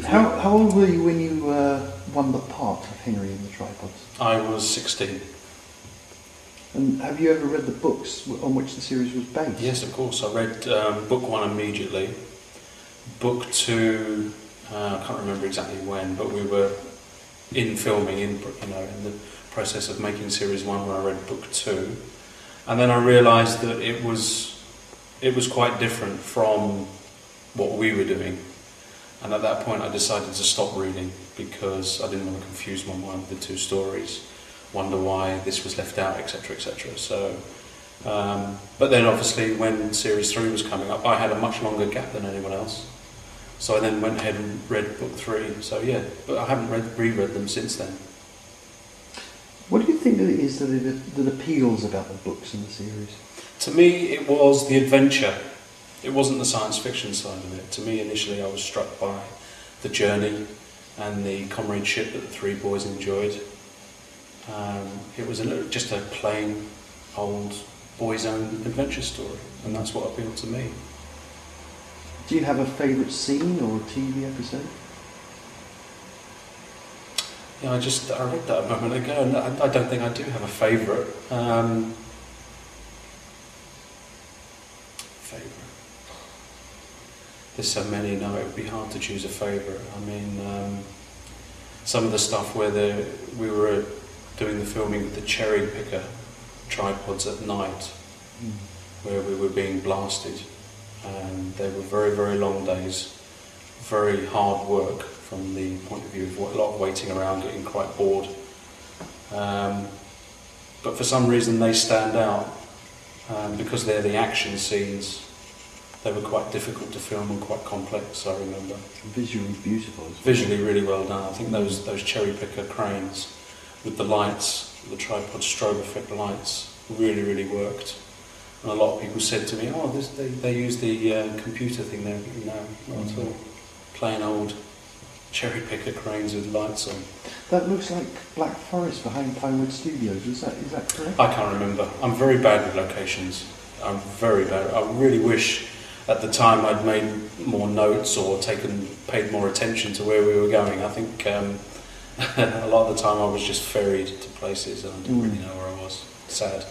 How old were you when you won the part of Henry and the Tripods? I was 16. And have you ever read the books on which the series was based? Yes, of course. I read book 1 immediately. Book 2, I can't remember exactly when, but we were in filming, in the process of making series 1 when I read book 2, and then I realised that it was quite different from what we were doing, and at that point I decided to stop reading because I didn't want to confuse my mind with the two stories, wonder why this was left out, etc, etc. So, but then obviously when series 3 was coming up, I had a much longer gap than anyone else. So I then went ahead and read book 3. So yeah, but I haven't reread them since then. What do you think that it is that appeals about the books in the series? To me, it was the adventure. It wasn't the science fiction side of it. To me, initially, I was struck by the journey and the comradeship that the three boys enjoyed. It was just a plain, old, boys' own adventure story, and that's what appealed to me. Do you have a favourite scene or TV episode? Yeah, I read that a moment ago, and I don't think I do have a favourite. There's so many now, it would be hard to choose a favourite. I mean, some of the stuff where we were doing the filming with the cherry picker tripods at night, where we were being blasted, and they were very, very long days, very hard work from the point of view of a lot of waiting around, getting quite bored. But for some reason they stand out, because they're the action scenes. They were quite difficult to film and quite complex, I remember. Visually beautiful. Visually really well done. I think those cherry picker cranes with the lights, the tripod strobe effect lights, really, really worked. And a lot of people said to me, oh, they use the computer thing there. No, not at all. Plain old cherry picker cranes with lights on. That looks like Black Forest behind Pinewood Studios, is that correct? I can't remember. I'm very bad with locations. I'm very bad. I really wish at the time I'd made more notes or paid more attention to where we were going. I think a lot of the time I was just ferried to places and I didn't really know where I was. Sad.